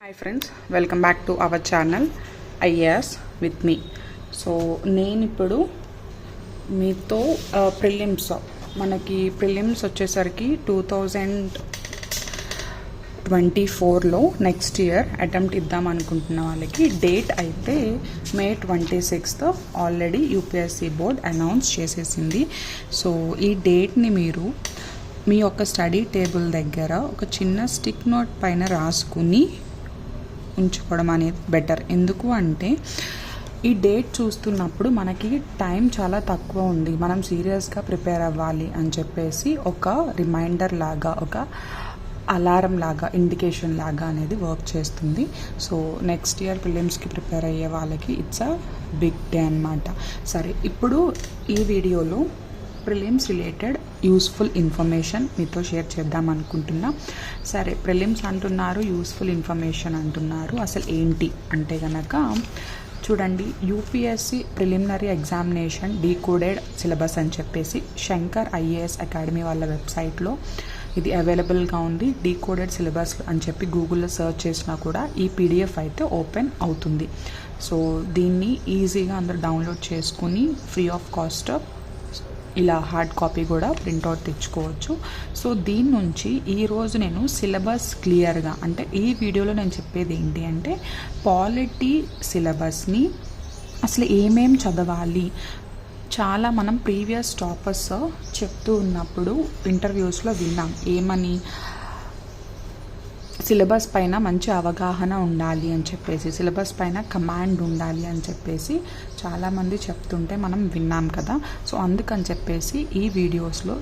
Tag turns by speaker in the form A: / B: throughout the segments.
A: Hi friends, welcome back to our channel IAS with me. So నేను ఇప్పుడు మీతో prelims మనకి ప్రిలిమ్స్ వచ్చేసరికి 2024లో నెక్స్ట్ ఇయర్ అటెంప్ట్ ఇద్దాం అనుకుంటున్న వాళ్ళకి డేట్ అయితే May 26th already UPSC board announce చేసేసింది. సో ఈ డేట్ని మీరు మీ యొక్క స్టడీ టేబుల్ దగ్గర ఒక చిన్న స్టిక్ నోట్ పైన రాసుకుని ఉంచుకోవడం అనేది బెటర్. ఎందుకు అంటే ఈ డేట్ చూస్తున్నప్పుడు మనకి టైం చాలా తక్కువ ఉంది, మనం సీరియస్గా ప్రిపేర్ అవ్వాలి అని చెప్పేసి ఒక రిమైండర్ లాగా, ఒక అలారం లాగా, ఇండికేషన్ లాగా అనేది వర్క్ చేస్తుంది. సో నెక్స్ట్ ఇయర్ ప్రిలిమ్స్కి ప్రిపేర్ అయ్యే వాళ్ళకి ఇట్స్ అ బిగ్ డే అన్నమాట. సరే, ఇప్పుడు ఈ వీడియోలో ప్రిలిమ్స్ రిలేటెడ్ యూస్ఫుల్ ఇన్ఫర్మేషన్ మీతో షేర్ చేద్దాం అనుకుంటున్నా. సరే, ప్రిలిమ్స్ అంటున్నారు, యూస్ఫుల్ ఇన్ఫర్మేషన్ అంటున్నారు, అసలు ఏంటి అంటే కనుక చూడండి, UPSC preliminary examination decoded syllabus అని చెప్పేసి శంకర్ ఐఏఎస్ అకాడమీ వాళ్ళ వెబ్సైట్లో ఇది అవైలబుల్గా ఉంది. డీకోడెడ్ సిలబస్ అని చెప్పి గూగుల్లో సెర్చ్ చేసినా కూడా ఈ పీడిఎఫ్ అయితే ఓపెన్ అవుతుంది. సో దీన్ని ఈజీగా అందరూ డౌన్లోడ్ చేసుకుని ఫ్రీ ఆఫ్ కాస్ట్ ఇలా హార్డ్ కాపీ కూడా ప్రింట్అవుట్ తెచ్చుకోవచ్చు. సో దీని నుంచి ఈరోజు నేను సిలబస్ క్లియర్గా, అంటే ఈ వీడియోలో నేను చెప్పేది ఏంటి అంటే పాలిటీ సిలబస్ని అసలు ఏమేం చదవాలి. చాలా మనం ప్రీవియస్ టాపర్స్ చెప్తూ ఉన్నప్పుడు ఇంటర్వ్యూస్లో విన్నాం ఏమని, సిలబస్ పైన మంచి అవగాహన ఉండాలి అని చెప్పేసి, సిలబస్ పైన కమాండ్ ఉండాలి అని చెప్పేసి చాలామంది చెప్తుంటే మనం విన్నాం కదా. సో అందుకని చెప్పేసి ఈ వీడియోస్లో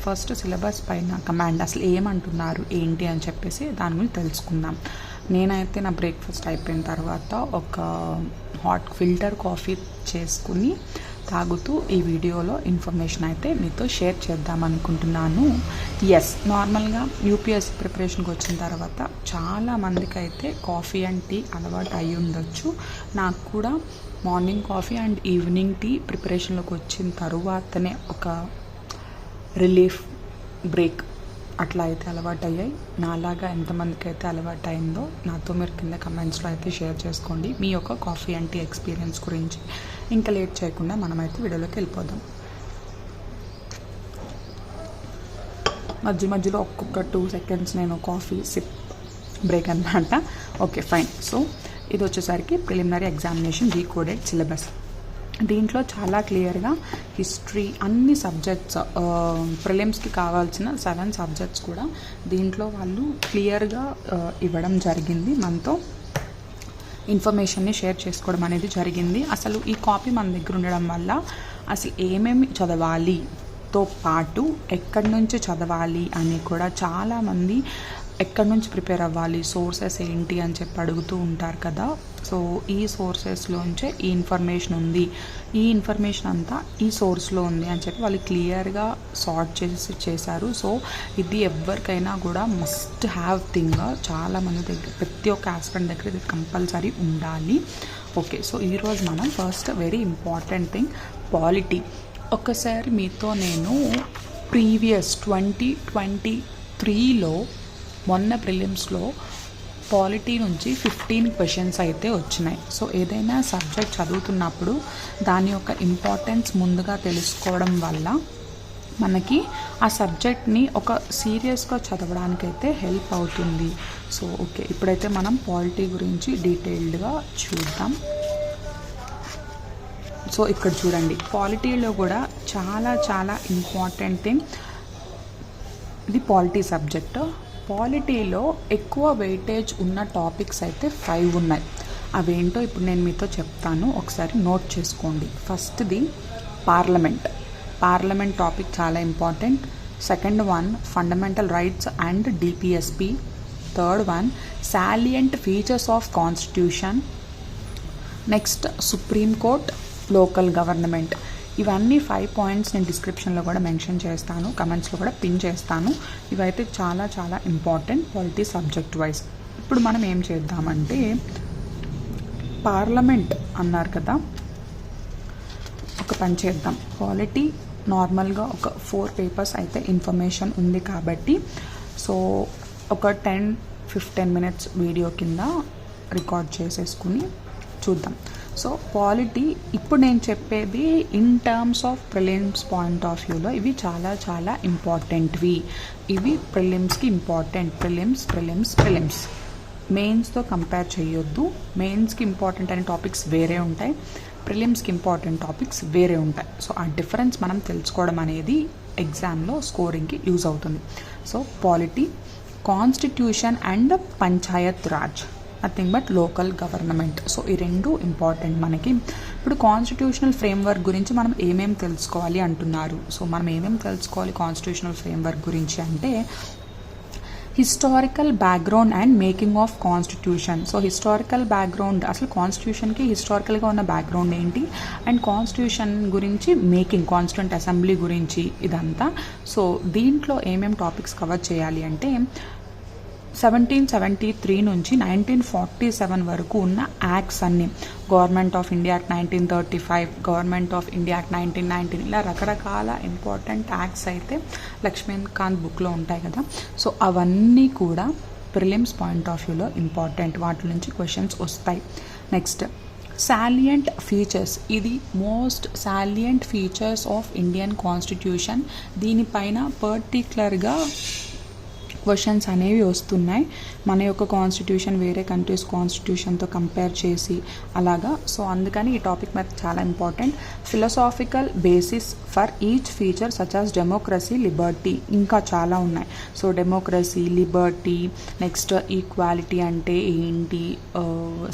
A: ఫస్ట్ సిలబస్ పైన కమాండ్ అసలు ఏమంటున్నారు ఏంటి అని చెప్పేసి దాని గురించి తెలుసుకుందాం. నేనైతే నా బ్రేక్ఫాస్ట్ అయిపోయిన తర్వాత ఒక హాట్ ఫిల్టర్ కాఫీ చేసుకుని తాగుతూ ఈ వీడియోలో ఇన్ఫర్మేషన్ అయితే మీతో షేర్ చేద్దాం అనుకుంటున్నాను. నార్మల్గా యూపీఎస్సీ ప్రిపరేషన్కి వచ్చిన తర్వాత చాలా మందికి అయితే కాఫీ అండ్ టీ అలవాటు అయి ఉండొచ్చు. నాకు కూడా morning coffee and evening tea ప్రిపరేషన్లోకి వచ్చిన తరువాతనే ఒక రిలీఫ్ బ్రేక్ అట్లా అయితే అలవాటు అయ్యాయి. నాలాగా ఎంతమందికి అయితే అలవాటు అయిందో నాతో మీరు కింద కమెంట్స్లో అయితే షేర్ చేసుకోండి మీ యొక్క కాఫీ అండ్ టీ ఎక్స్పీరియన్స్ గురించి. ఇంకా లేట్ చేయకుండా మనమైతే వీడియోలోకి వెళ్ళిపోదాం. మధ్యలో ఒక్కొక్క 2 seconds నేను కాఫీ సిప్ బ్రేక్ అన్నమాట. Okay, fine. సో ఇది వచ్చేసరికి ప్రిలిమినరీ ఎగ్జామినేషన్ డీకోడెడ్ సిలబస్. దీంట్లో చాలా క్లియర్గా హిస్టరీ, అన్ని సబ్జెక్ట్స్, ప్రిలిమ్స్కి కావాల్సిన 7 సబ్జెక్ట్స్ కూడా దీంట్లో వాళ్ళు క్లియర్గా ఇవ్వడం జరిగింది. మనతో ఇన్ఫర్మేషన్ని షేర్ చేసుకోవడం అనేది జరిగింది. అసలు ఈ కాపీ మన దగ్గర ఉండడం వల్ల అసలు ఏమేమి చదవాలితో పాటు ఎక్కడి నుంచి చదవాలి అని కూడా చాలామంది ఎక్కడి నుంచి ప్రిపేర్ అవ్వాలి, సోర్సెస్ ఏంటి అని చెప్పి అడుగుతూ ఉంటారు కదా. సో ఈ సోర్సెస్లోంచే ఈ ఇన్ఫర్మేషన్ ఉంది, ఈ ఇన్ఫర్మేషన్ అంతా ఈ సోర్స్లో ఉంది అని చెప్పి వాళ్ళు క్లియర్గా సార్ట్ చేశారు. సో ఇది ఎవరికైనా కూడా మస్ట్ హ్యావ్ థింగ్. చాలామంది దగ్గర, ప్రతి ఒక్క ఆస్పిరెంట్ దగ్గర ఇది కంపల్సరీ ఉండాలి. ఓకే, సో ఈరోజు మనం first very important thing polity. ఒకసారి మీతో నేను ప్రీవియస్ 2023లో మొన్న ప్రిలిమ్స్లో పాలిటీ నుంచి 15 క్వశ్చన్స్ అయితే వచ్చినాయి. సో ఏదైనా సబ్జెక్ట్ చదువుతున్నప్పుడు దాని యొక్క ఇంపార్టెన్స్ ముందుగా తెలుసుకోవడం వల్ల మనకి ఆ సబ్జెక్ట్ని ఒక సీరియస్గా చదవడానికైతే హెల్ప్ అవుతుంది. సో ఓకే, ఇప్పుడైతే మనం పాలిటీ గురించి డీటెయిల్డ్గా చూద్దాం. సో ఇక్కడ చూడండి, పాలిటీలో కూడా చాలా ఇంపార్టెంట్ థింగ్ ఇది పాలిటీ సబ్జెక్ట్. పాలిటీలో ఎక్కువ వెయిటేజ్ ఉన్న టాపిక్స్ అయితే 5 ఉన్నాయి. అవేంటో ఇప్పుడు నేను మీతో చెప్తాను, ఒకసారి నోట్ చేసుకోండి. ఫస్ట్ది పార్లమెంట్ టాపిక్ చాలా important. Second one fundamental rights and DPSP. Third one salient features of constitution. Next supreme court, local government. ఇవన్నీ 5 పాయింట్స్ నేను డిస్క్రిప్షన్లో కూడా మెన్షన్ చేస్తాను, కమెంట్స్లో కూడా పిన్ చేస్తాను. ఇవైతే చాలా ఇంపార్టెంట్ పాలిటీ సబ్జెక్ట్ వైజ్. ఇప్పుడు మనం ఏం చేద్దామంటే, పార్లమెంట్ అన్నారు కదా, ఒక పని చేద్దాం. పాలిటీ నార్మల్గా ఒక 4 పేపర్స్ అయితే ఇన్ఫర్మేషన్ ఉంది కాబట్టి సో ఒక 10 15 minutes వీడియో కింద రికార్డ్ చేసేసుకుని చూద్దాం. సో పాలిటీ ఇప్పుడు నేను చెప్పేది in terms of prelims point of వ్యూలో ఇవి చాలా చాలా ఇంపార్టెంట్వి. ఇవి ప్రిలిమ్స్కి ఇంపార్టెంట్. ప్రిలిమ్స్ మెయిన్స్తో కంపేర్ చేయొద్దు. మెయిన్స్కి ఇంపార్టెంట్ అనే టాపిక్స్ వేరే ఉంటాయి, ప్రిలిమ్స్కి ఇంపార్టెంట్ టాపిక్స్ వేరే ఉంటాయి. సో ఆ డిఫరెన్స్ మనం తెలుసుకోవడం అనేది ఎగ్జామ్లో స్కోరింగ్కి యూజ్ అవుతుంది. So polity, constitution and Panchayat Raj, nothing but local government. So ఈ రెండు ఇంపార్టెంట్ మనకి. ఇప్పుడు కాన్స్టిట్యూషనల్ ఫ్రేమ్వర్క్ గురించి మనం ఏమేమి తెలుసుకోవాలి అంటున్నారు. సో మనం ఏమేమి తెలుసుకోవాలి కాన్స్టిట్యూషనల్ ఫ్రేమ్వర్క్ గురించి అంటే historical background and making of constitution. So historical background, అసలు కాన్స్టిట్యూషన్కి హిస్టారికల్గా ఉన్న బ్యాక్గ్రౌండ్ ఏంటి, అండ్ కాన్స్టిట్యూషన్ గురించి మేకింగ్, కాన్స్టిట్యూంట్ అసెంబ్లీ గురించి ఇదంతా. సో దీంట్లో ఏమేమి టాపిక్స్ కవర్ చేయాలి అంటే 1773 నుంచి 1947 వరకు ఉన్న యాక్ట్స్ అన్ని, government of India act 1935, government of India act 1919, ఇలా రకరకాల ఇంపార్టెంట్ యాక్ట్స్ అయితే లక్ష్మీకాంత్ బుక్లో ఉంటాయి కదా. సో అవన్నీ కూడా ప్రిలిమ్స్ పాయింట్ ఆఫ్ వ్యూలో ఇంపార్టెంట్. వాటి నుంచి క్వశ్చన్స్ వస్తాయి. నెక్స్ట్ సాలియంట్ ఫీచర్స్, ఇది most salient features of Indian constitution. దీనిపైన పర్టికులర్గా క్వశ్చన్స్ అనేవి వస్తున్నాయి. మన యొక్క కాన్స్టిట్యూషన్ వేరే కంట్రీస్ కాన్స్టిట్యూషన్తో కంపేర్ చేసి అలాగా. సో అందుకని ఈ టాపిక్ మనకు చాలా important. Philosophical basis for each feature such as democracy, Liberty, ఇంకా చాలా ఉన్నాయి. So democracy, Liberty, next equality అంటే ఏంటి,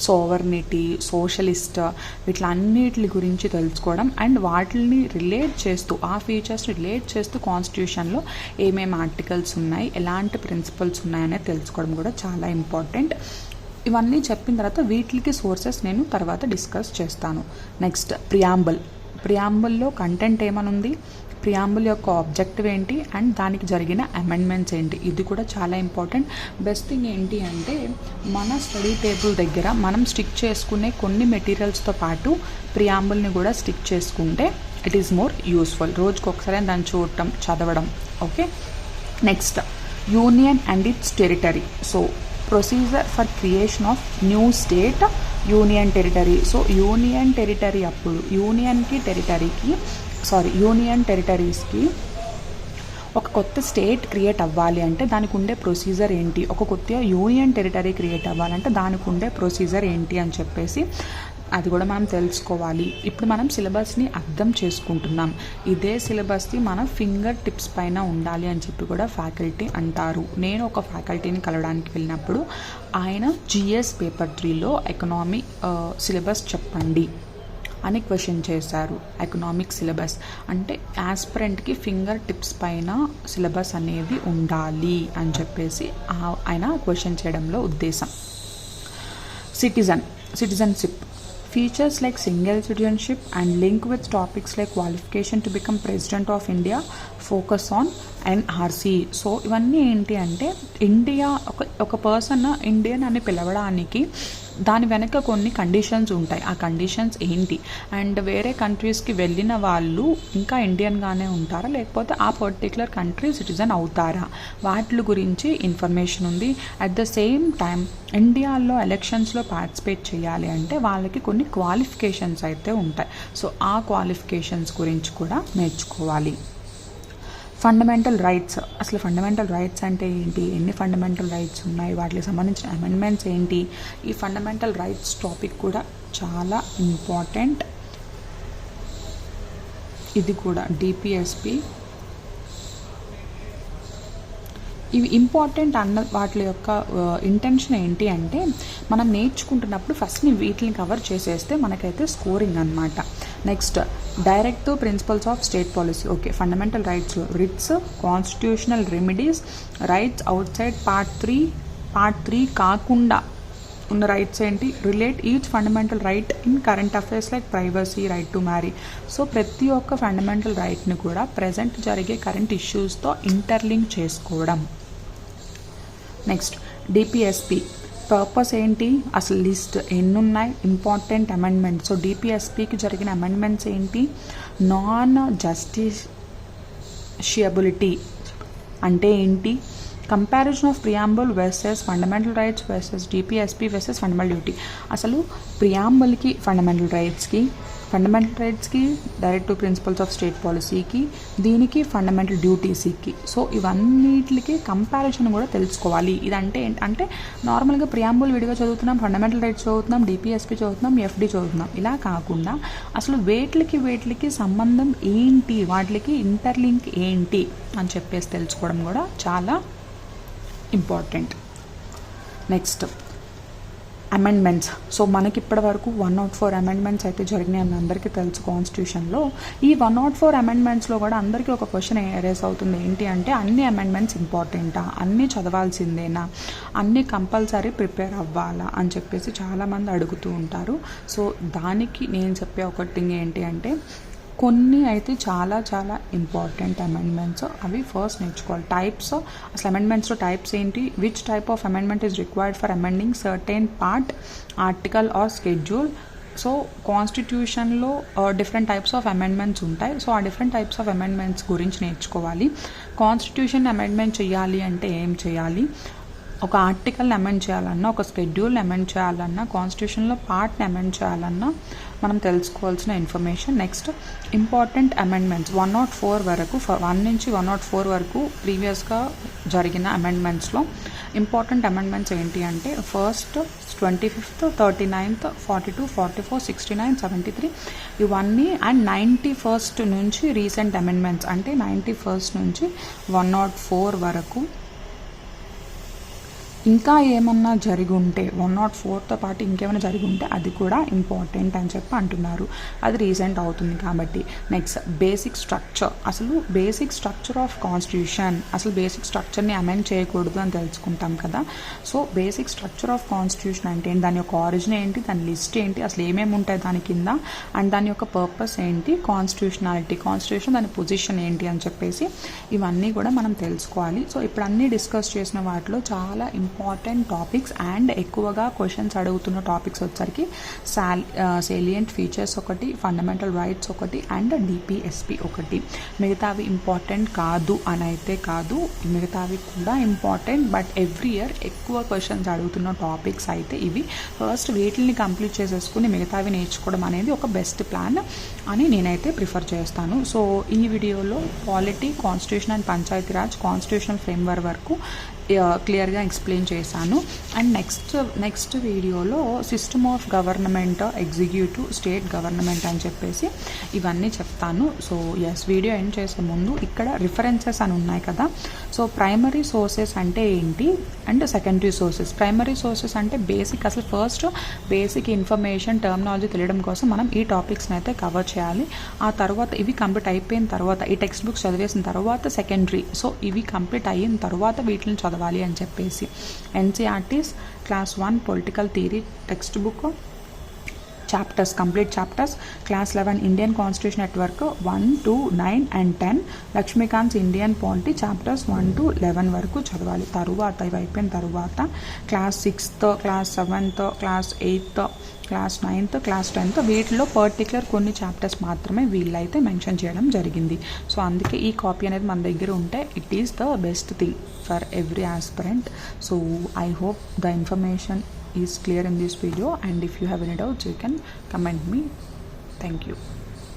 A: సోవర్నిటీ, సోషలిస్ట్, వీటిలన్నిటి గురించి తెలుసుకోవడం అండ్ వాటిని రిలేట్ చేస్తూ, ఆ ఫీచర్స్ రిలేట్ చేస్తూ కాన్స్టిట్యూషన్లో ఏమేమి ఆర్టికల్స్ ఉన్నాయి, ఎలాంటి ప్రిన్సిపల్స్ ఉన్నాయనే తెలుసుకోవడం కూడా చాలా ఇంపార్టెంట్. ఇవన్నీ చెప్పిన తర్వాత వీటికి సోర్సెస్ నేను తర్వాత డిస్కస్ చేస్తాను. నెక్స్ట్ ప్రియాంబుల్లో కంటెంట్ ఏమనుంది, ప్రియాంబుల్ యొక్క ఆబ్జెక్టివ్ ఏంటి, అండ్ దానికి జరిగిన అమెండ్మెంట్స్ ఏంటి, ఇది కూడా చాలా ఇంపార్టెంట్. బెస్ట్ థింగ్ ఏంటి అంటే మన స్టడీ టేబుల్ దగ్గర మనం స్టిక్ చేసుకునే కొన్ని మెటీరియల్స్తో పాటు ప్రియాంబుల్ని కూడా స్టిక్ చేసుకుంటే ఇట్ ఈస్ మోర్ యూస్ఫుల్. రోజుకి ఒకసారి దాన్ని చూడటం, చదవడం. Okay. Next union and its territory. So procedure for creation of new state, union territory. So union territory అప్పుడు యూనియన్ టెరిటరీస్కి ఒక కొత్త స్టేట్ క్రియేట్ అవ్వాలి అంటే దానికి ఉండే ప్రొసీజర్ ఏంటి, ఒక కొత్త యూనియన్ టెరిటరీ క్రియేట్ అవ్వాలంటే దానికి ఉండే ప్రొసీజర్ ఏంటి అని చెప్పేసి అది కూడా మనం తెలుసుకోవాలి. ఇప్పుడు మనం సిలబస్ని అర్థం చేసుకుంటున్నాం. ఇదే సిలబస్ని మన ఫింగర్ టిప్స్ పైన ఉండాలి అని చెప్పి కూడా ఫ్యాకల్టీ అంటారు. నేను ఒక ఫ్యాకల్టీని కలవడానికి వెళ్ళినప్పుడు ఆయన GS పేపర్ 3లో ఎకనామీ సిలబస్ చెప్పండి అని క్వశ్చన్ చేశారు. ఎకనామిక్ సిలబస్ అంటే యాస్పిరెంట్కి ఫింగర్ టిప్స్ పైన సిలబస్ అనేది ఉండాలి అని చెప్పేసి ఆయన క్వశ్చన్ చేయడంలో ఉద్దేశం. Citizenship. Features like single citizenship and link with topics like qualification to become President of India, focus on NRC. So ఇవన్నీ ఏంటి అంటే ఇండియా ఒక పర్సన్ ఇండియన్ అని పిలవడానికి దాని వెనక కొన్ని కండిషన్స్ ఉంటాయి. ఆ కండిషన్స్ ఏంటి, అండ్ వేరే కంట్రీస్కి వెళ్ళిన వాళ్ళు ఇంకా ఇండియన్గానే ఉంటారా లేకపోతే ఆ పర్టికులర్ కంట్రీ సిటిజన్ అవుతారా, వాటి గురించి ఇన్ఫర్మేషన్ ఉంది. అట్ ద సేమ్ టైం ఇండియాలో ఎలక్షన్స్లో పార్టిసిపేట్ చేయాలి అంటే వాళ్ళకి కొన్ని క్వాలిఫికేషన్స్ అయితే ఉంటాయి. సో ఆ క్వాలిఫికేషన్స్ గురించి కూడా నేర్చుకోవాలి. Fundamental rights. అసలు ఫండమెంటల్ రైట్స్ అంటే ఏంటి, ఎన్ని ఫండమెంటల్ రైట్స్ ఉన్నాయి, వాటికి సంబంధించిన అమెండ్మెంట్స్ ఏంటి, ఈ ఫండమెంటల్ రైట్స్ టాపిక్ కూడా చాలా ఇంపార్టెంట్. ఇది కూడా DPSP ఇవి ఇంపార్టెంట్ అన్న వాటి యొక్క ఇంటెన్షన్ ఏంటి అంటే మనం నేర్చుకుంటున్నప్పుడు ఫస్ట్ వీటిని కవర్ చేసేస్తే మనకైతే స్కోరింగ్ అనమాట. Next directive principles of state policy. Okay. Fundamental rights, writs, constitutional remedies, rights outside part 3 కాకుండా ఉన్న రైట్స్ ఏంటి, relate each fundamental right in current affairs like privacy, right to marry. So ప్రతి ఒక్క fundamental రైట్ని కూడా present జరిగే current ఇష్యూస్తో interlink చేసుకోవడం. నెక్స్ట్ DPSP పర్పస్ ఏంటి, అసలు లిస్ట్ ఎన్ని ఉన్నాయి, ఇంపార్టెంట్ అమెండ్మెంట్. సో DPSPకి జరిగిన అమెండ్మెంట్స్ ఏంటి, నాన్ జస్టిషియబిలిటీ అంటే ఏంటి, comparison of preamble versus fundamental rights versus DPSP versus fundamental duty. అసలు ప్రియాంబుల్కి ఫండమెంటల్ రైట్స్కి directive principles of state పాలసీకి, దీనికి ఫండమెంటల్ డ్యూటీస్కి. సో ఇవన్నిటికి కంపారిజన్ కూడా తెలుసుకోవాలి. ఇదంటే అంటే నార్మల్గా ప్రియాంబుల్ విడిగా చదువుతున్నాం, ఫండమెంటల్ రైట్స్ చదువుతున్నాం, డిపిఎస్పి చదువుతున్నాం, ఎఫ్డి చదువుతున్నాం. ఇలా కాకుండా అసలు వేటికి సంబంధం ఏంటి, వాటికి ఇంటర్లింక్ ఏంటి అని చెప్పేసి తెలుసుకోవడం కూడా చాలా ఇంపార్టెంట్. Next amendments. సో మనకి ఇప్పటి వరకు 104 అమెండ్మెంట్స్ అయితే జరిగినాయి అని అందరికీ తెలుసు కాన్స్టిట్యూషన్లో. ఈ 104 అమెండ్మెంట్స్లో కూడా అందరికీ ఒక క్వశ్చన్ రైజ్ అవుతుంది. ఏంటి అంటే అన్ని అమెండ్మెంట్స్ ఇంపార్టెంటా, అన్నీ చదవాల్సిందేనా, అన్నీ కంపల్సరీ ప్రిపేర్ అవ్వాలా అని చెప్పేసి చాలామంది అడుగుతూ ఉంటారు. సో దానికి నేను చెప్పే ఒక థింగ్ ఏంటి అంటే కొన్ని అయితే చాలా ఇంపార్టెంట్ అమెండ్మెంట్స్, అవి ఫస్ట్ నేర్చుకోవాలి. టైప్స్, అసలు అమెండ్మెంట్స్లో టైప్స్ ఏంటి, which type of amendment is required for amending certain part, article or schedule. So కాన్స్టిట్యూషన్లో డిఫరెంట్ టైప్స్ ఆఫ్ అమెండ్మెంట్స్ ఉంటాయి. సో ఆ డిఫరెంట్ టైప్స్ ఆఫ్ అమెండ్మెంట్స్ గురించి నేర్చుకోవాలి. కాన్స్టిట్యూషన్ అమెండ్మెంట్ చేయాలి అంటే ఏం చేయాలి, ఒక ఆర్టికల్ని అమెండ్ చేయాలన్నా, ఒక స్కెడ్యూల్ని అమెండ్ చేయాలన్నా, కాన్స్టిట్యూషన్లో పార్ట్ని అమెండ్ చేయాలన్నా మనం తెలుసుకోవాల్సిన ఇన్ఫర్మేషన్. నెక్స్ట్ ఇంపార్టెంట్ అమెండ్మెంట్స్ 104 వరకు, 1 నుంచి 104 వరకు ప్రీవియస్గా జరిగిన అమెండ్మెంట్స్లో ఇంపార్టెంట్ అమెండ్మెంట్స్ ఏంటి అంటే ఫస్ట్ 25th, 39th, 42, 44, 69, 73 ఇవన్నీ, అండ్ 91st నుంచి రీసెంట్ అమెండ్మెంట్స్ అంటే 91st నుంచి 104 వరకు. ఇంకా ఏమన్నా జరిగి ఉంటే 104తో పాటు ఇంకేమైనా జరిగి ఉంటే అది కూడా ఇంపార్టెంట్ అని చెప్పి అంటున్నారు. అది రీసెంట్ అవుతుంది కాబట్టి. Next basic structure. అసలు బేసిక్ స్ట్రక్చర్ ఆఫ్ కాన్స్టిట్యూషన్, అసలు బేసిక్ స్ట్రక్చర్ని అమెండ్ చేయకూడదు అని తెలుసుకుంటాం కదా. So basic structure of constitution అంటే దాని యొక్క ఆరిజిన్ ఏంటి, దాని లిస్ట్ ఏంటి, అసలు ఏమేమి ఉంటాయి దాని కింద, అండ్ దాని యొక్క పర్పస్ ఏంటి, కాన్స్టిట్యూషన్ దాని పొజిషన్ ఏంటి అని చెప్పేసి ఇవన్నీ కూడా మనం తెలుసుకోవాలి. సో ఇప్పుడు అన్నీ డిస్కస్ చేసిన వాటిలో చాలా ఇంపార్టెంట్ టాపిక్స్ అండ్ ఎక్కువగా క్వశ్చన్స్ అడుగుతున్న టాపిక్స్ వచ్చరికి సేలియంట్ ఫీచర్స్ ఒకటి, ఫండమెంటల్ రైట్స్ ఒకటి, అండ్ డిపిఎస్పి ఒకటి. మిగతావి ఇంపార్టెంట్ కాదు అని అయితే కాదు, మిగతావి కూడా ఇంపార్టెంట్. బట్ ఎవ్రీ ఇయర్ ఎక్కువ క్వశ్చన్స్ అడుగుతున్న టాపిక్స్ అయితే ఇవి. ఫస్ట్ వీటిని కంప్లీట్ చేసేసుకుని మిగతావి నేర్చుకోవడం అనేది ఒక బెస్ట్ ప్లాన్ అని నేనైతే ప్రిఫర్ చేస్తాను. సో ఈ వీడియోలో polity, constitution and Panchayati Raj, constitutional framework వరకు క్లియర్గా ఎక్స్ప్లెయిన్ చేశాను. అండ్ నెక్స్ట్ వీడియోలో system of government, executive, state government అని చెప్పేసి ఇవన్నీ చెప్తాను. సో వీడియో ఎండ్ చేసే ముందు ఇక్కడ రిఫరెన్సెస్ అని ఉన్నాయి కదా. సో ప్రైమరీ సోర్సెస్ అంటే ఏంటి and secondary sources. Primary sources అంటే అసలు ఫస్ట్ బేసిక్ ఇన్ఫర్మేషన్, టర్మినాలజీ తెలియడం కోసం మనం ఈ టాపిక్స్ని అయితే కవర్ చేయాలి. ఆ తర్వాత ఇవి కంప్లీట్ అయిపోయిన తర్వాత, ఈ టెక్స్ట్ బుక్స్ చదివేసిన తర్వాత సెకండరీ. సో ఇవి కంప్లీట్ అయిన తర్వాత వీటిని చదవాలి అని చెప్పేసి. NCERTs class 1 political theory text book chapters, complete chapters. Class 11 Indian constitution network 1 to 9 and 10. Laxmikanth Indian polity chapters 1 to 11 వరకు చదవాలి. తరువాత ఇవి అయిపోయిన తర్వాత class 6th, class 7th, class 8th, class 9th, class 10th వీటిలో పర్టికులర్ కొన్ని చాప్టర్స్ మాత్రమే వీళ్ళైతే మెన్షన్ చేయడం జరిగింది. సో అందుకే ఈ కాపీ అనేది మన దగ్గర ఉంటే it is the best thing for every aspirant. So I hope the information is clear in this video, and if you have any doubts you can comment me. Thank you.